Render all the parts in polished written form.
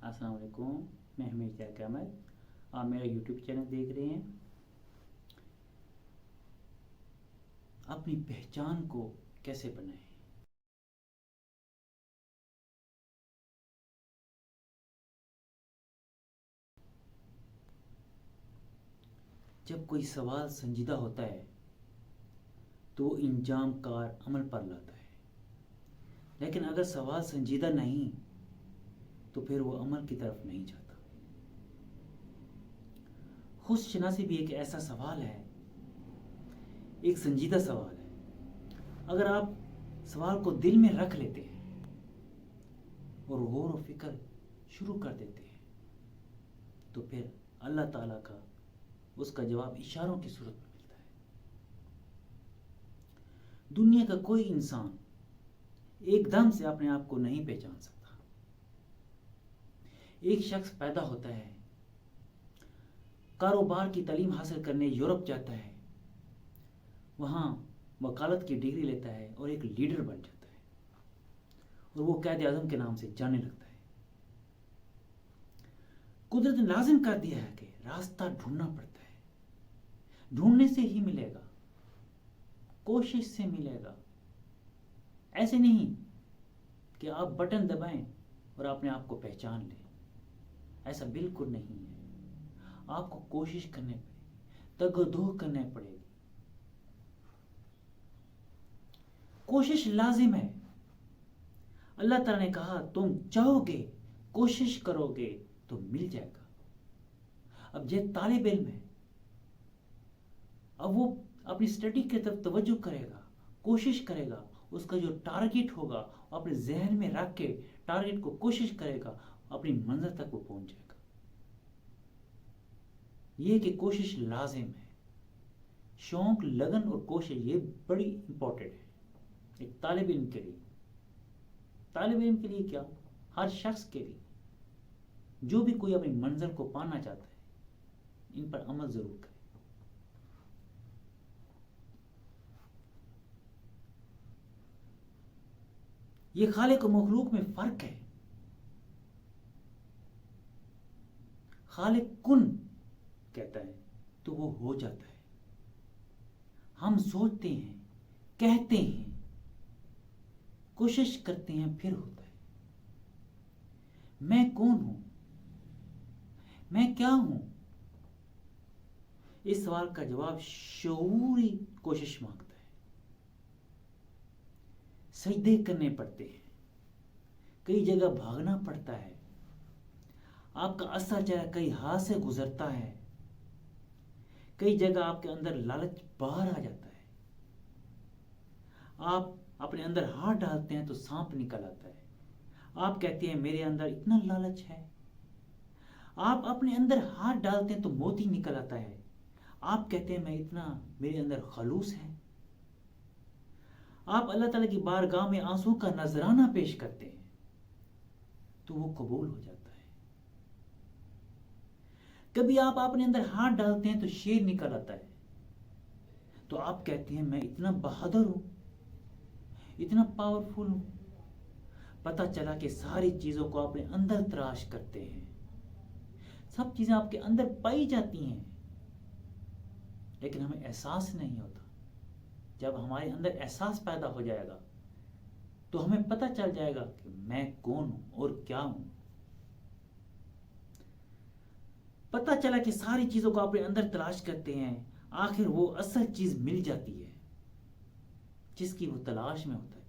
السلام علیکم، میں حمید احمد، آپ میرا یوٹیوب چینل دیکھ رہے ہیں۔ اپنی پہچان کو کیسے بنائیں؟ جب کوئی سوال سنجیدہ ہوتا ہے تو وہ انجام کار عمل پر لاتا ہے، لیکن اگر سوال سنجیدہ نہیں تو پھر وہ عمل کی طرف نہیں جاتا۔ خود شناسی بھی ایک ایسا سوال ہے، ایک سنجیدہ سوال ہے۔ اگر آپ سوال کو دل میں رکھ لیتے ہیں اور غور و فکر شروع کر دیتے ہیں تو پھر اللہ تعالیٰ کا اس کا جواب اشاروں کی صورت میں ملتا ہے۔ دنیا کا کوئی انسان ایک دم سے اپنے آپ کو نہیں پہچان سکتا۔ ایک شخص پیدا ہوتا ہے، کاروبار کی تعلیم حاصل کرنے یورپ جاتا ہے، وہاں وکالت کی ڈگری لیتا ہے اور ایک لیڈر بن جاتا ہے، اور وہ قائد اعظم کے نام سے جانے لگتا ہے۔ قدرت نے لازم کر دیا ہے کہ راستہ ڈھونڈنا پڑتا ہے، ڈھونڈنے سے ہی ملے گا، کوشش سے ملے گا۔ ایسے نہیں کہ آپ بٹن دبائیں اور اپنے آپ کو پہچان لیں، ایسا بالکل نہیں ہے۔ آپ کو کوشش کرنے پڑے، تگ و دو کرنے پڑے گی، کوشش لازم ہے۔ اللہ تعالیٰ نے کہا تم چاہو گے، کوشش کرو گے تو مل جائے گا۔ اب یہ طالب علم ہے، اب وہ اپنی اسٹڈی کی طرف توجہ کرے گا، کوشش کرے گا، اس کا جو ٹارگٹ ہوگا اپنے ذہن میں رکھ کے ٹارگٹ کو کوشش کرے گا، اپنی منزل تک وہ پہنچ جائے گا۔ یہ کہ کوشش لازم ہے، شوق، لگن اور کوشش یہ بڑی امپورٹنٹ ہے ایک طالب علم کے لیے۔ طالب علم کے لیے کیا، ہر شخص کے لیے، جو بھی کوئی اپنی منزل کو پانا چاہتا ہے، ان پر عمل ضرور کرے۔ یہ خالق و مخلوق میں فرق ہے۔ خالق کن کہتا ہے تو وہ ہو جاتا ہے۔ ہم سوچتے ہیں، کہتے ہیں، کوشش کرتے ہیں، پھر ہوتا ہے۔ میں کون ہوں؟ میں کیا ہوں؟ اس سوال کا جواب شعوری کوشش مانگتا ہے۔ سجدے کرنے پڑتے ہیں، کئی جگہ بھاگنا پڑتا ہے، آپ کا اثر چہرہ کئی ہاتھ سے گزرتا ہے، کئی جگہ آپ کے اندر لالچ باہر آ جاتا ہے، آپ اپنے اندر ہاتھ ڈالتے ہیں تو سانپ نکل آتا ہے، آپ کہتے ہیں میرے اندر اتنا لالچ ہے، آپ اپنے اندر ہاتھ ڈالتے ہیں تو موتی نکل آتا ہے، آپ کہتے ہیں میں اتنا میرے اندر خلوص ہے۔ آپ اللہ تعالیٰ کی بارگاہ میں آنسو کا نذرانہ پیش کرتے ہیں تو وہ قبول ہو جاتا ہے۔ کبھی آپ اپنے اندر ہاتھ ڈالتے ہیں تو شیر نکل آتا ہے، تو آپ کہتے ہیں میں اتنا بہادر ہوں، اتنا پاورفل ہوں۔ پتہ چلا کہ ساری چیزوں کو اپنے اندر تلاش کرتے ہیں، سب چیزیں آپ کے اندر پائی جاتی ہیں، لیکن ہمیں احساس نہیں ہوتا۔ جب ہمارے اندر احساس پیدا ہو جائے گا تو ہمیں پتہ چل جائے گا کہ میں کون ہوں اور کیا ہوں۔ پتہ چلا کہ ساری چیزوں کو اپنے اندر تلاش کرتے ہیں، آخر وہ اصل چیز مل جاتی ہے جس کی وہ تلاش میں ہوتا ہے۔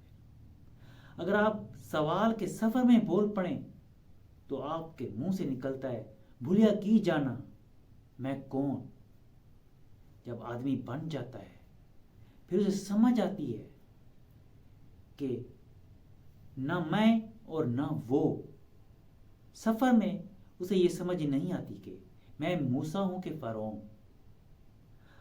اگر آپ سوال کے سفر میں بول پڑیں تو آپ کے منہ سے نکلتا ہے بھولیا کی جانا میں کون۔ جب آدمی بن جاتا ہے پھر اسے سمجھ آتی ہے کہ نہ میں اور نہ وہ۔ سفر میں اسے یہ سمجھ نہیں آتی کہ میں موسیٰ ہوں کہ فرعون۔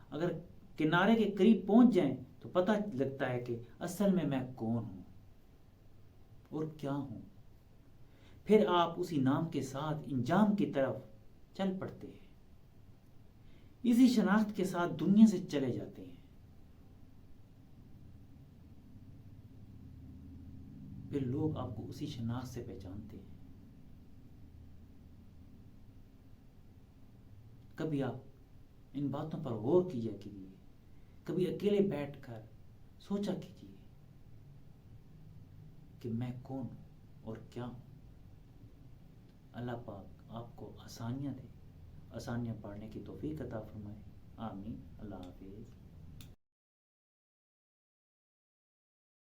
اگر کنارے کے قریب پہنچ جائیں تو پتہ لگتا ہے کہ اصل میں کون ہوں اور کیا ہوں۔ پھر آپ اسی نام کے ساتھ انجام کی طرف چل پڑتے ہیں، اسی شناخت کے ساتھ دنیا سے چلے جاتے ہیں۔ پھر لوگ آپ کو اسی شناخت سے پہچانتے ہیں۔ کبھی آپ ان باتوں پر غور کیا کیجیے، کبھی اکیلے بیٹھ کر سوچا کیجیے کہ میں کون ہوں اور کیا ہوں۔ اللہ پاک آپ کو آسانیاں دے، آسانیاں پڑھنے کی توفیق عطا فرمائے، آمین۔ اللہ حافظ۔